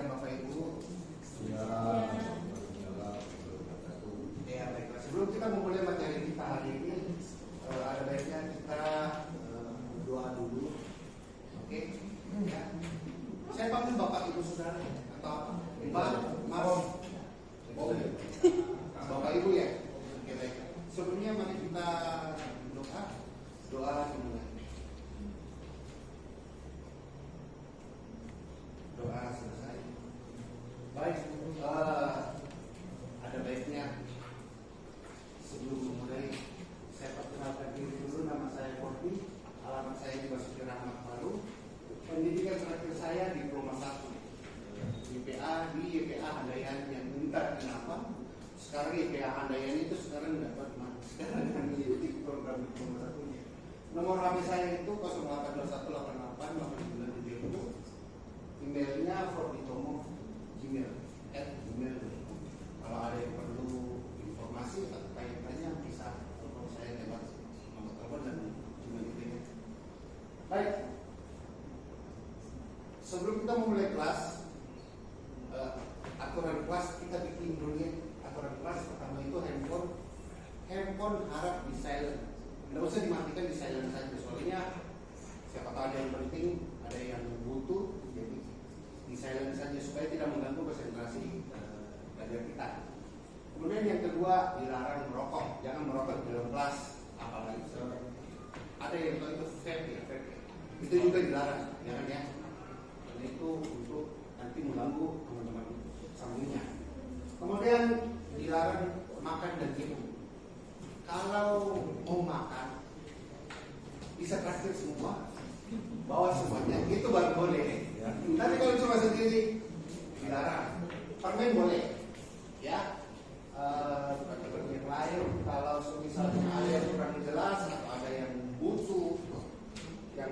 siang Bapak Ibu. Ya. Ya, baiklah. Sebelum kita memulai materi kita hari ini, ada baiknya kita berdoa dulu. Oke? Ya. Saya panggil Bapak Ibu Saudara atau apa? Mbak, Mas. Oh, Bapak Ibu ya. Oke, baik. Sebelumnya mari kita berdoa. Doa dimulai. Doa selesai. Baik, ada baiknya sebelum memulai saya perkenalkan diri dulu. Nama saya Korbi, alamat saya di Basuki Rahmat Palu. Pendidikan terakhir saya diploma 1 YPA di YPA Handayani, yang entah kenapa sekarang YPA Handayani itu sekarang dapat sekarang mengikuti program diploma 1-nya. Nomor HP saya itu 0821888970. Emailnya forbitomo@gmail.com. Kalau ada yang perlu informasi atau tanya-tanya bisa telepon saya lewat nomor telepon dan email itu. Baik. Sebelum kita memulai kelas, aturan kelas kita bikin dulu ya. Aturan kelas pertama itu handphone harap di silent. Tidak usah dimatikan, di silent saja. Soalnya siapa tahu ada yang penting, ada yang butuh, jadi di silent saja supaya tidak mengganggu konsentrasi belajar kita. Kemudian yang kedua, dilarang merokok. Jangan merokok di dalam kelas, apalagi ada yang tahu itu vape ya, vape. Itu juga dilarang, jangan ya. Karena itu untuk nanti mengganggu teman-teman sambungnya. Kemudian dilarang makan dan minum. Kalau mau makan bisa traktir semua, bawa semuanya, itu baru boleh. Nanti kalau cuma sendiri dilarang. Permen boleh, ya. Yang lain kalau misalnya ada yang kurang jelas atau ada yang butuh yang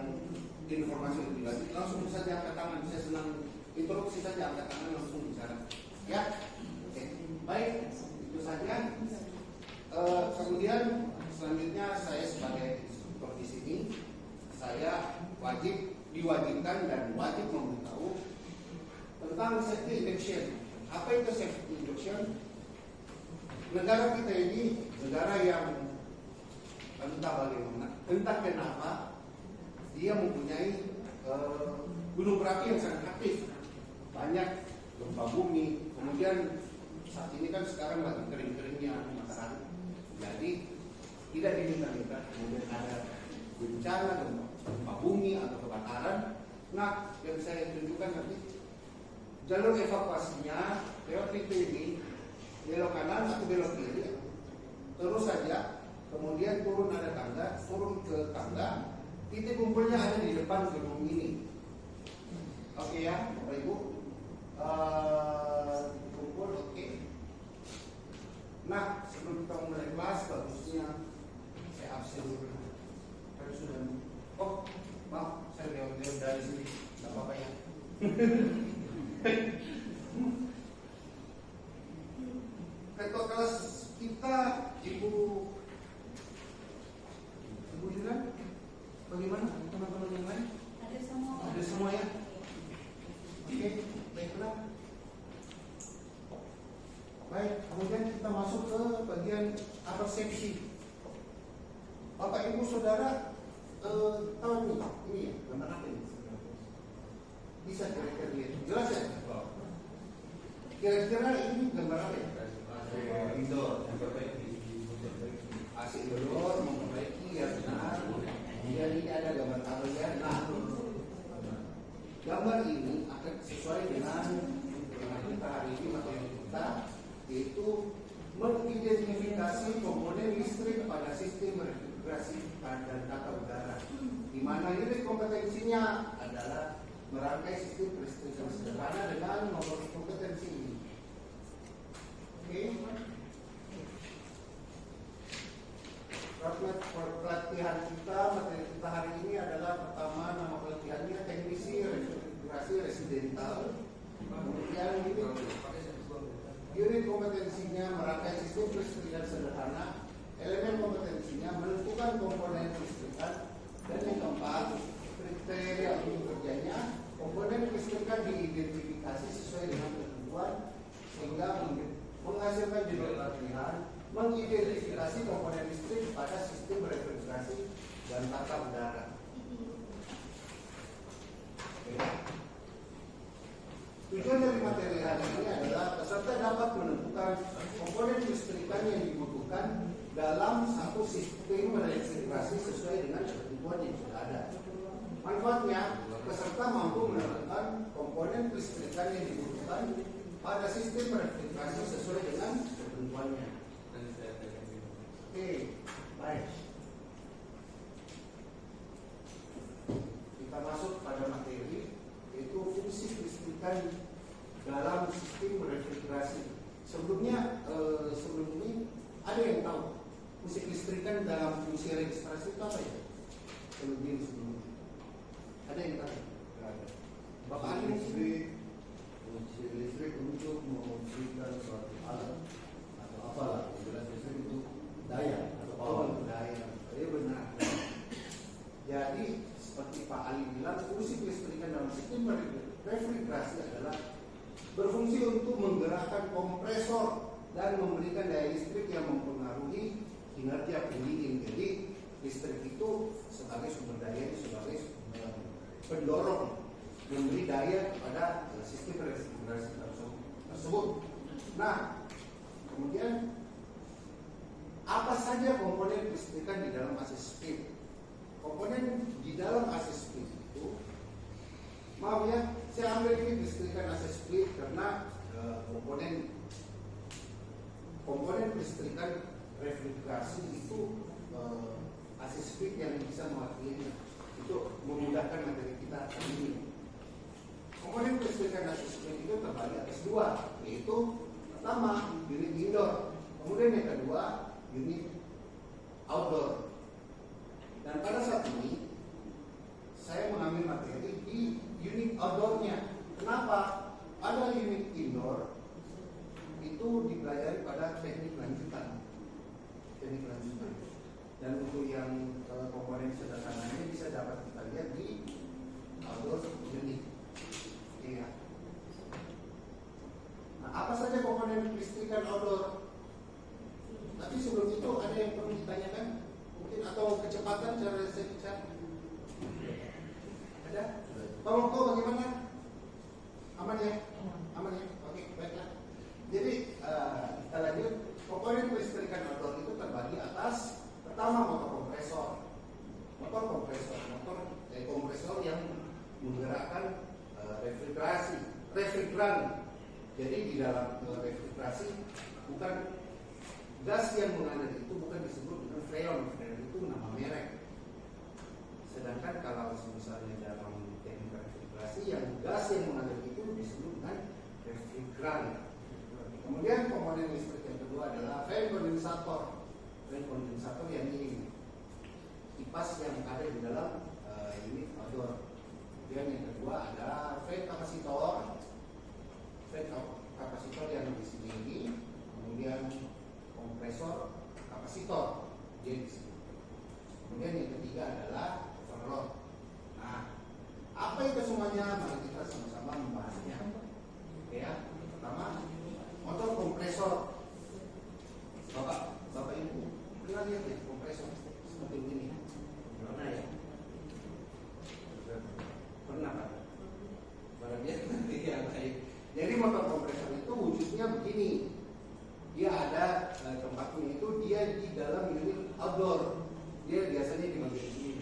informasi lebih lanjut, langsung saja angkat tangan. Saya senang interupsi saja, angkat tangan langsung bicara. Ya, oke. Baik, itu saja. Kemudian selanjutnya saya sebagai instruktur di sini, saya diwajibkan dan wajib memberitahu tentang safety induction. Apa itu safety induction? Negara kita ini negara yang entah bagaimana, entah kenapa dia mempunyai gunung berapi yang sangat aktif, banyak gempa bumi. Kemudian saat ini kan sekarang lagi kering-keringnya matahari, jadi tidak diminta-minta kemudian ada bencana gempa bumi atau kebakaran. Nah, yang saya tunjukkan nanti jalur evakuasinya lewat pintu ini, belok kanan atau belok kiri, terus saja. Kemudian turun ada tangga, turun ke tangga, titik kumpulnya ada di depan gedung ini. Oke ya, Bapak Ibu, kumpul oke. Nah, sebelum kita mulai kelas, bagusnya saya absen dulu. Kan sudah. Oh, maaf, saya lewat dari sini, nggak apa-apa ya. Ketua kelas kita Ibu Dilan, bagaimana teman-teman yang lain? Ada semua. Ada semua ya. Oke, baiklah. Baik, kemudian kita masuk ke bagian upper seksi. Bapak Ibu Saudara tahu nih, ini ya, gambar apa ini? Bisa kira-kira lihat, jelas ya? Kira-kira ini gambar apa ya? Indoor, AC indoor memperbaiki ya benar. Kemudian ini ada gambar kalian. Nah, gambar ini akan sesuai dengan kita hari ini materi kita, yaitu mengidentifikasi komponen listrik pada sistem refrigerasi dan tata udara, di mana unit kompetensinya adalah merangkai sistem listrik yang sederhana dengan nomor kompetensi ini. Oke. Pelatihan kita, materi kita hari ini adalah pertama, nama pelatihannya teknisi refrigerasi residental. Kemudian unit kompetensinya merangkai sistem listrik yang sederhana. Elemen kompetensinya menentukan komponen listrikan. Dan yang keempat, kriteria untuk kerjanya, komponen listrikan diidentifikasi dimodifikasi sesuai dengan ketentuan sehingga menghasilkan judul latihan, mengidentifikasi komponen listrik pada sistem refrigerasi dan tata udara. Tujuan dari materi hari ini adalah peserta dapat menentukan komponen listrikan yang dibutuhkan dalam satu sistem refrigerasi sesuai dengan ketentuan yang sudah ada. Manfaatnya, peserta mampu menentukan komponen listrikan yang dibutuhkan pada sistem refrigerasi sesuai dengan ketentuannya. Oke, baik. Kita masuk pada materi, yaitu fungsi listrikan dalam sistem refrigerasi. Sebelum ini ada yang tahu fungsi listrikan dalam fungsi registrasi itu apa ya? Sebelum ada yang tahu? Bapak Ali fungsi listrik untuk memfungsikan suatu alat atau apalah, jelas listrik itu daya atau power. Daya. Iya benar. Jadi seperti Pak Ali bilang, fungsi listrikan dalam sistem refrigerasi adalah berfungsi untuk menggerakkan kompresor dan memberikan daya listrik yang mempengaruhi kinerja pendingin. Jadi listrik itu sebagai sumber daya, sebagai pendorong, memberi daya kepada sistem refrigerasi tersebut. Nah, kemudian apa saja komponen listrikan di dalam AC split? Komponen di dalam AC split itu, maaf ya, saya ambil ini listrikan AC split karena komponen listrikan refrigerasi itu AC split yang bisa mewakilinya. Itu memudahkan materi kita kali ini. Komponen listrikan AC split itu terbagi atas dua, yaitu pertama unit indoor, kemudian yang kedua unit outdoor. Dan pada saat ini saya mengambil materi di unit outdoornya. Kenapa? Pada unit indoor itu dipelajari pada teknik lanjutan. Dan untuk yang komponen sederhananya bisa dapat kita lihat di outdoor unit. Iya. Nah, apa saja komponen listrikan outdoor? Tapi sebelum itu ada yang perlu ditanyakan? Mungkin atau kecepatan cara saya bicara? Ada? Pak Moko bagaimana? Aman ya? Aman ya? Oke, baiklah. Jadi kita lanjut. Komponen listrikan outdoor itu terbagi atas pertama motor kompresor. Kompresor yang menggerakkan refrigeran. Jadi di dalam refrigerasi bukan gas yang mengalir itu bukan disebut dengan freon itu nama merek. Sedangkan kalau misalnya dalam teknik refrigerasi yang gas yang mengalir itu disebut dengan refrigeran. Kemudian komponen listrik yang kedua adalah fan kondensator. Fan kondensator yang ini kipas yang ada di dalam unit outdoor. Kemudian yang kedua ada fan kapasitor. Fan kapasitor yang di sini ini. Kemudian kompresor kapasitor dia di sini. Kemudian yang ketiga adalah overload. Nah, apa itu semuanya? Mari kita sama-sama membahasnya. Ya, pertama motor kompresor. Bapak Ibu pernah lihat ya kompresor seperti ini? Pernah ya? Pernah Pak? Barangnya nanti ya baik. Jadi motor kompresor itu wujudnya begini. Dia ada tempatnya itu dia di dalam unit outdoor. Dia biasanya di bagian sini.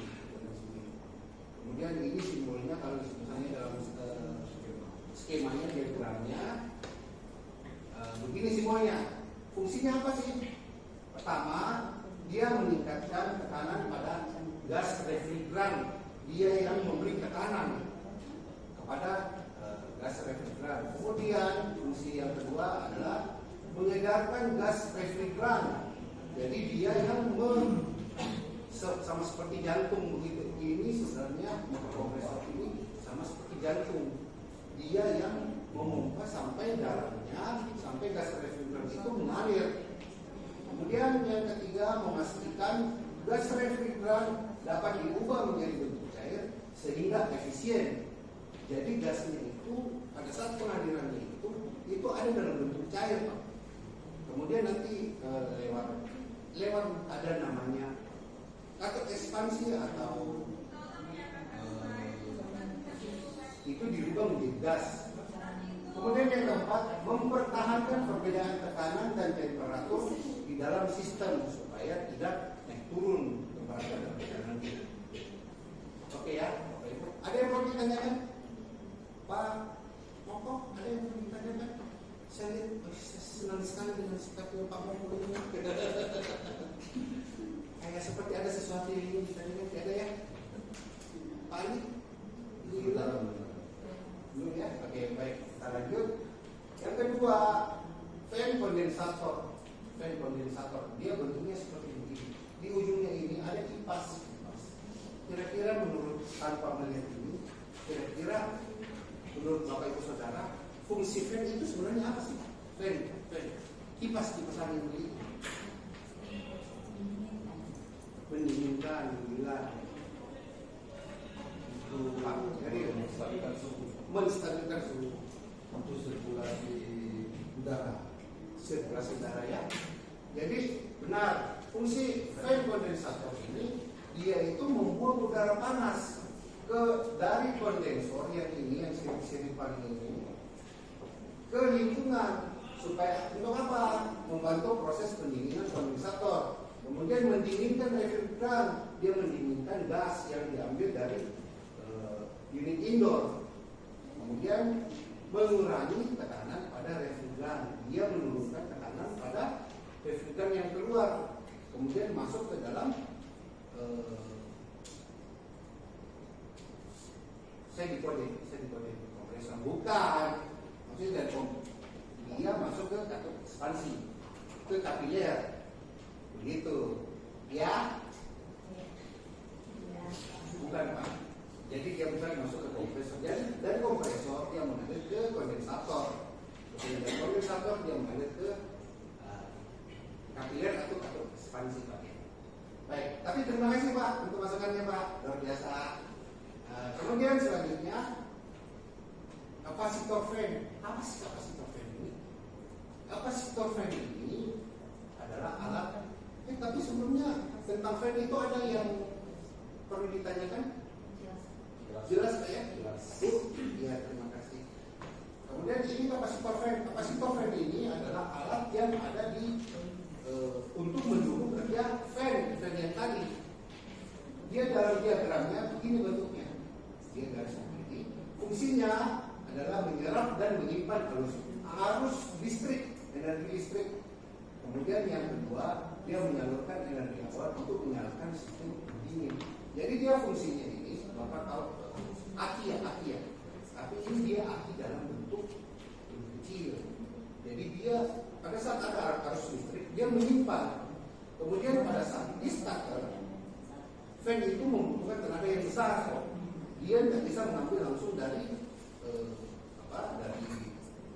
Kemudian ini simbolnya kalau misalnya dalam skemanya diagramnya begini simbolnya. Fungsinya apa sih? Pertama, dia meningkatkan tekanan pada gas refrigeran. Dia yang memberi tekanan kepada gas refrigeran. Kemudian fungsi yang kedua adalah mengedarkan gas refrigeran. Jadi dia yang sama seperti jantung begitu. Ini sebenarnya motor kompresor ini sama seperti jantung. Dia yang memompa sampai dalamnya, sampai gas refrigeran itu mengalir. Kemudian yang ketiga memastikan gas refrigeran dapat diubah menjadi bentuk cair sehingga efisien. Jadi gasnya itu pada saat pengaliran ada dalam bentuk cair Pak. Kemudian nanti lewat ada namanya atau ekspansi atau itu dirubah menjadi gas. Kemudian yang keempat, mempertahankan perbedaan tekanan dan temperatur di dalam sistem supaya tidak naik turun temperatur dan tekanan. Oke ya, ada yang mau ditanyakan? Pak Moko, ada yang mau ditanyakan? Saya lihat, saya senang sekali dengan sikapnya Pak Moko ini. Kayak seperti ada sesuatu yang ingin ditanyakan, ada ya? Pak Ali? Belum ya? Oke, baik. Kita lanjut. Yang kedua, fan kondensator. Fan kondensator, dia bentuknya seperti ini. Di ujungnya ini ada kipas. Kira-kira menurut tanpa melihat ini, kira-kira menurut Bapak Ibu Saudara, fungsi fan itu sebenarnya apa sih? Fan. Kipas angin ini. Mendinginkan, gila. Jadi menstabilkan suhu untuk sirkulasi udara. Sirkulasi udara ya. Jadi benar, fungsi fan kondensator ini dia itu membuang udara panas dari kondensor yang ini yang sirip-siripan ini ke lingkungan supaya untuk apa? Membantu proses pendinginan kondensator. Kemudian mendinginkan refrigeran, dia mendinginkan gas yang diambil dari unit indoor. Kemudian mengurangi tekanan pada refrigeran, dia menurunkan tekanan pada refrigeran yang keluar, kemudian masuk ke dalam saya dikode kompresor, bukan, maksudnya dari dia masuk ke katup ekspansi, ke kapiler, begitu, ya? Bukan Pak. Jadi dia bukan masuk ke kompresor. Jadi dari kompresor dia mengalir ke kondensator. Kemudian dari kondensator dia mengalir ke kapiler atau katup ekspansi Pak. Baik, tapi terima kasih Pak untuk masukannya Pak, luar biasa. Kemudian selanjutnya kapasitor fan. Apa sih kapasitor fan ini? Kapasitor fan ini adalah alat. Tapi sebelumnya tentang fan itu ada yang perlu ditanyakan? Jelas Pak ya? Jelas. Ya, terima kasih. Kemudian ini kapasitor fan. Kapasitor fan ini adalah alat yang ada di untuk mendukung kerja fan yang tadi. Dia dalam diagramnya begini bentuknya. Dia garis seperti ini. Fungsinya adalah menyerap dan menyimpan arus listrik, energi listrik. Kemudian yang kedua, dia menyalurkan energi awal untuk menyalakan sistem pendingin. Jadi dia fungsinya ini, Bapak tahu aki ya. Tapi ini dia aki dalam bentuk kecil. Jadi dia pada saat ada arus listrik, dia menyimpan. Kemudian pada saat di starter, fan itu membutuhkan tenaga yang besar. Dia tidak bisa mengambil langsung dari dari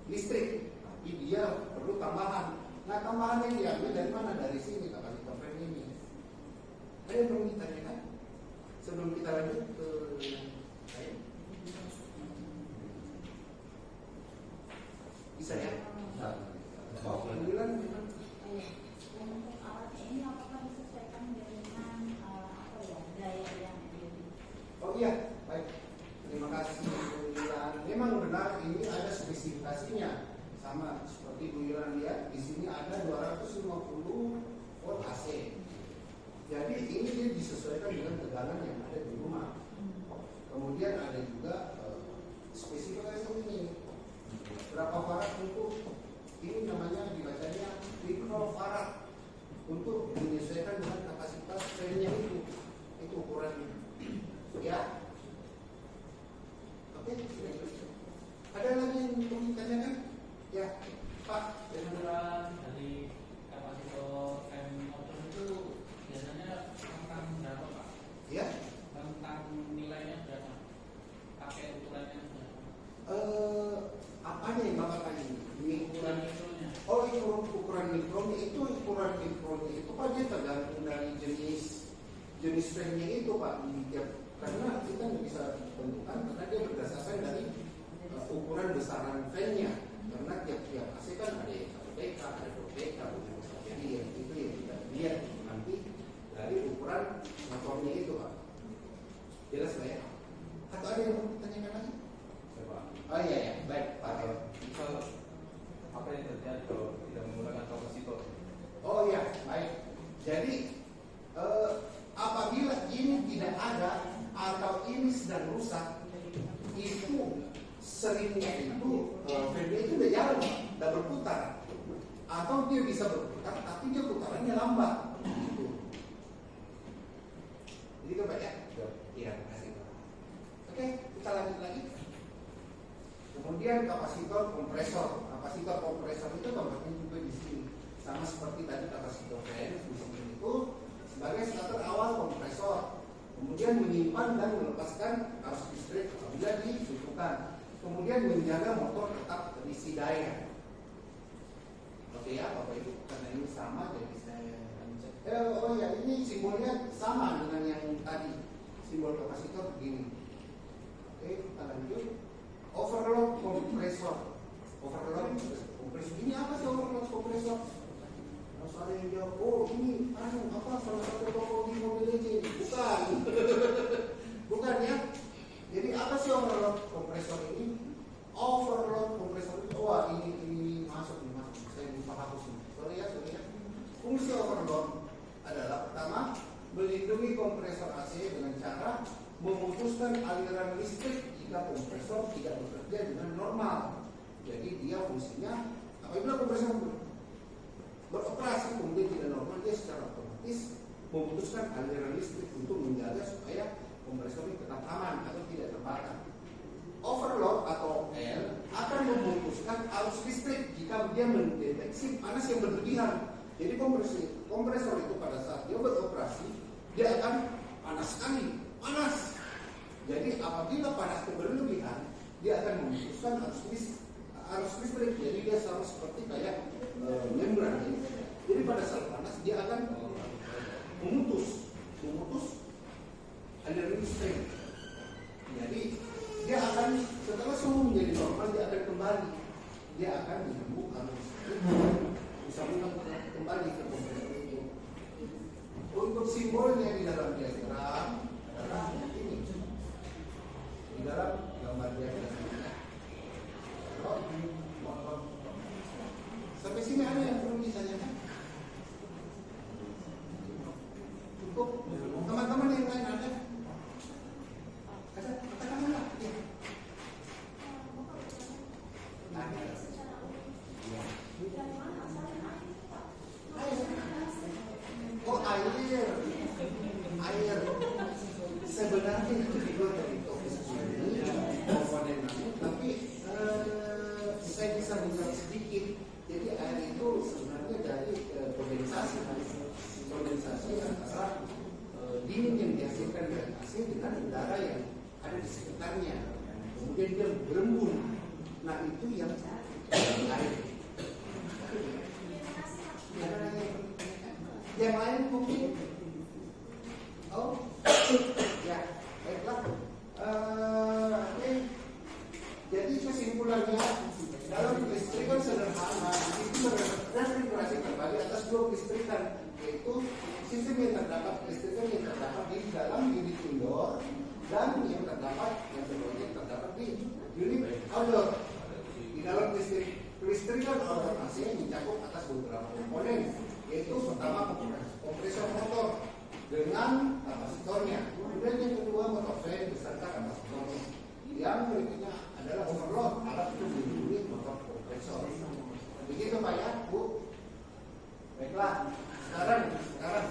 listrik, tapi dia perlu tambahan. Nah, tambahan yang diambil dari mana? Dari sini kapasitor fan ini. Ada yang perlu ditanyakan sebelum kita lanjut ke lain? Bisa ya? Alhamdulillah. Untuk alatnya ini apakah disesuaikan dengan daya yang ada? Oh iya, baik. Terima kasih Bu Yulan. Memang benar ini ada spesifikasinya. Sama seperti Bu Yulan lihat di sini ada 250 volt AC. Jadi ini dia disesuaikan dengan tegangan yang ada di rumah. Kemudian ada juga spesifikasi ini. Berapa farad untuk ini namanya dibacanya mikrofarad untuk menyesuaikan dengan kapasitas fan-nya itu ukurannya. Ya. Oke. Ada lagi yang perlu ditanyakan? Ya, Pak. Ukuran dari kapasitor fan motor itu biasanya tentang berapa Pak? Ya. Tentang nilainya berapa? Pakai ukurannya berapa? Apanya yang Bapak tanya? Ukuran mikronya. Oh, ukuran mikronya itu Pak, dia tergantung dari jenis fan-nya itu Pak. Karena kita nggak bisa tentukan karena dia berdasarkan dari ukuran besaran fan-nya, karena tiap-tiap AC kan ada yang 1 PK, ada 2 PK, jadi yang itu yang kita lihat nanti dari ukuran motornya itu Pak. Jelas Pak ya? Atau ada yang mau ditanyakan lagi? Oh iya ya, baik Pak. Apa yang terjadi kalau tidak menggunakan kapasitor? Oh iya, baik. Jadi apabila ini tidak ada atau ini sedang rusak, itu seringnya itu fan-nya itu udah jalan, udah berputar, atau dia bisa berputar, tapi dia putarannya lambat. Gitu. Jadi Pak ya? Iya, terima kasih Pak. Oke, kita lanjut lagi. Kemudian kapasitor kompresor. Kapasitor kompresor itu tempatnya juga di sini. Sama seperti tadi kapasitor fan di sini itu sebagai starter awal kompresor. Kemudian menyimpan dan melepaskan arus listrik apabila dibutuhkan. Kemudian menjaga motor tetap terisi daya. Oke ya, Bapak Ibu, karena ini sama jadi saya cek. Oh ya, ini simbolnya sama dengan yang tadi. Simbol kapasitor begini. Oke, kita lanjut. Overload kompresor. Overload kompresor. Ini apa sih overload kompresor? Harus ada yang jawab, oh ini apa salah satu toko di Mobile Legends? Bukan. Bukan ya. Jadi apa sih overload kompresor ini? Overload kompresor itu, wah ini masuk. Saya lupa hapus ini. Sorry ya. Fungsi overload adalah pertama melindungi kompresor AC dengan cara memutuskan aliran listrik jika kompresor tidak bekerja dengan normal. Jadi dia fungsinya apabila kompresor beroperasi kemudian tidak normal, dia secara otomatis memutuskan aliran listrik untuk menjaga supaya kompresor ini tetap aman atau tidak terbakar. Overload atau L akan memutuskan arus listrik jika dia mendeteksi panas yang berlebihan. Jadi kompresor itu pada saat dia beroperasi dia akan panas sekali, panas. Jadi apabila panas itu berlebihan, dia akan memutuskan arus listrik. Jadi dia sama seperti kayak membran. Jadi pada saat panas dia akan memutus aliran listrik. Jadi dia akan setelah semua menjadi normal, dia akan kembali, dia akan menyambung arus listrik, bisa kembali ke kompresor itu. Untuk simbolnya di dalam diagram adalah ini. Di dalam gambar diagram sampai sini ada yang perlu ditanyakan? Cukup? Teman-teman yang lain ada? Ada? Katakanlah. Ya. Ada. Oh air. Sebenarnya itu dibuat dari topis ini komponen tapi saya bisa menjelaskan sedikit. Jadi air itu sebenarnya dari kondensasi antara dingin yang dihasilkan dari AC dengan udara yang ada di sekitarnya. Kemudian dia berembun. Nah itu yang air. Yang lain mungkin? Oh, ya, baiklah. Jadi kesimpulannya dalam kelistrikan sederhana itu berdasarkan regulasi terbagi atas dua kelistrikan, yaitu sistem yang terdapat kelistrikan yang terdapat di dalam unit indoor dan yang terdapat di unit outdoor. Di dalam kelistrikan outdoor AC mencakup atas beberapa komponen, yaitu pertama kompresor motor dengan kapasitornya, kemudian yang kedua motor fan beserta kapasitornya. Yang berikutnya adalah overload, alat untuk melindungi motor kompresor. Begitu Pak ya, Bu. Baiklah, sekarang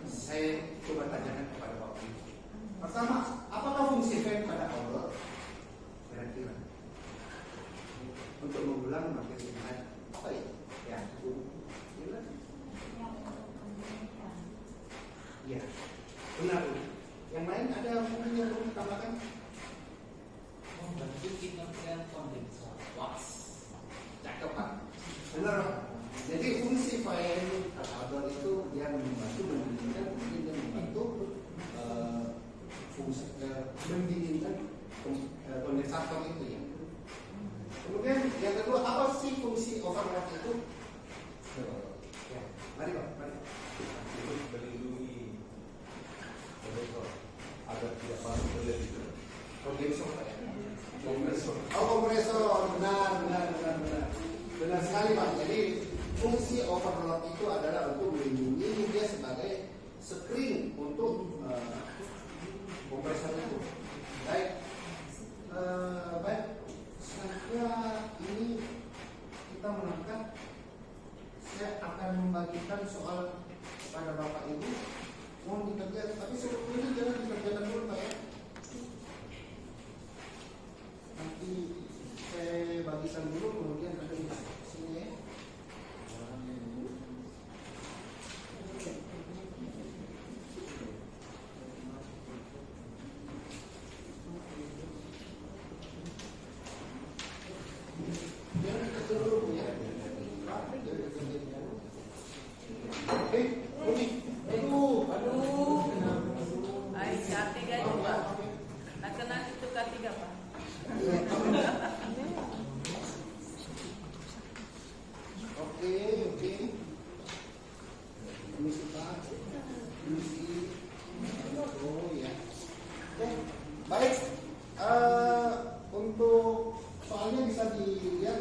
saya coba tanyakan kepada Bapak. Pertama, apakah fungsi fan pada outdoor? Kira-kira untuk mengulang materi yang ada. Apa ya? Ya, Bu. Ya, benar. Yang lain ada mungkin yang perlu ditambahkan? Membantu kinerja kondensor. Was, cakep Pak. Benar. Jadi fungsi fan outdoor itu dia membantu mendinginkan, kemudian dia membantu fungsi mendinginkan kondensator itu ya. kompresor, benar sekali Pak. Jadi fungsi overload itu adalah untuk melindungi dia sebagai screen untuk kompresor itu. Baik, baik. Selanjutnya ini kita menangkap. Saya akan membagikan soal pada Bapak Ibu. Mohon dikerjakan, tapi sebelum ini jangan dikerjakan dulu Pak ya. Nanti saya bagikan dulu, kemudian ada di sini ya. Jangan dikerjakan dulu ya. Aduh. Ay, K3 juga. Nak itu K3 Pak. Oke. Permisi Pak. Permisi. Oh ya. Oke. Baik. Untuk soalnya bisa dilihat,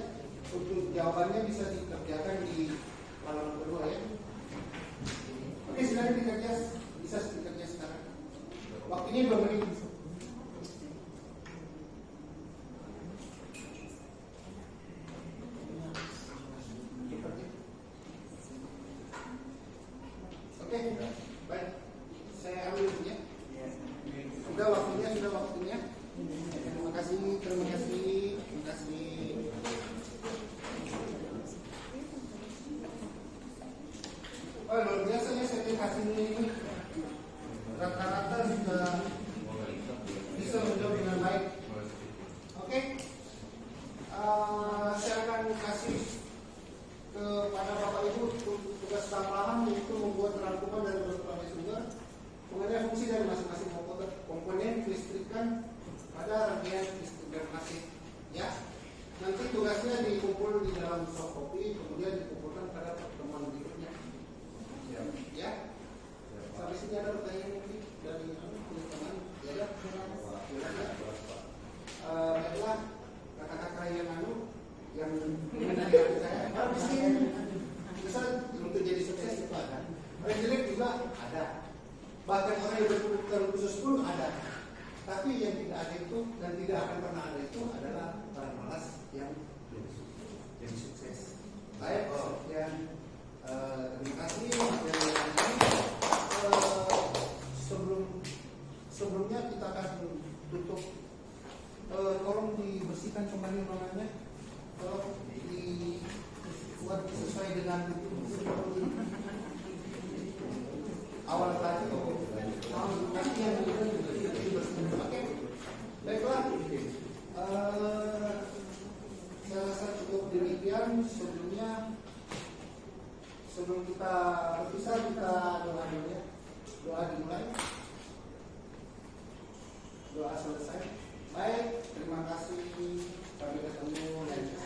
untuk jawabannya bisa dikerjakan di halaman kedua ya. Oke, silakan dikerja. Bisa dikerja sekarang. Waktunya 2 menit. Oke, baik. Saya ambil ya. Sudah waktunya. Terima kasih. Oh, luar biasa ya sertifikasi ini. Rata-rata sudah bisa menjawab dengan baik. Oke. Saya akan kasih kepada Bapak Ibu tugas tambahan, yaitu membuat rangkuman dari berbagai sumber mengenai fungsi dari masing-masing komponen kelistrikan pada rangkaian listrik masing. Ya. Nanti tugasnya dikumpul di dalam soft copy, kemudian dikumpulkan pada pertemuan berikutnya. Ya. Sampai sini ada pertanyaan mungkin dari teman-teman? Ya. Baiklah, kata-kata yang mengenai saya, bisa untuk jadi sukses itu ada. Orang jelek juga ada. Bahkan orang yang berkebutuhan khusus pun ada. Tapi yang tidak ada itu dan tidak akan pernah ada itu adalah orang malas yang jadi sukses. Baik, sekian. Terima kasih. Sebelumnya kita akan tutup. Tolong dibersihkan kembali ruangannya. Tolong dibuat sesuai dengan awal tadi. Nanti yang dibersihkan. Oke. Baiklah. Saya rasa cukup demikian. Sebelum kita berpisah, kita doa dulu ya. Doa dimulai. Doa selesai. Baik, terima kasih. Sampai ketemu lain.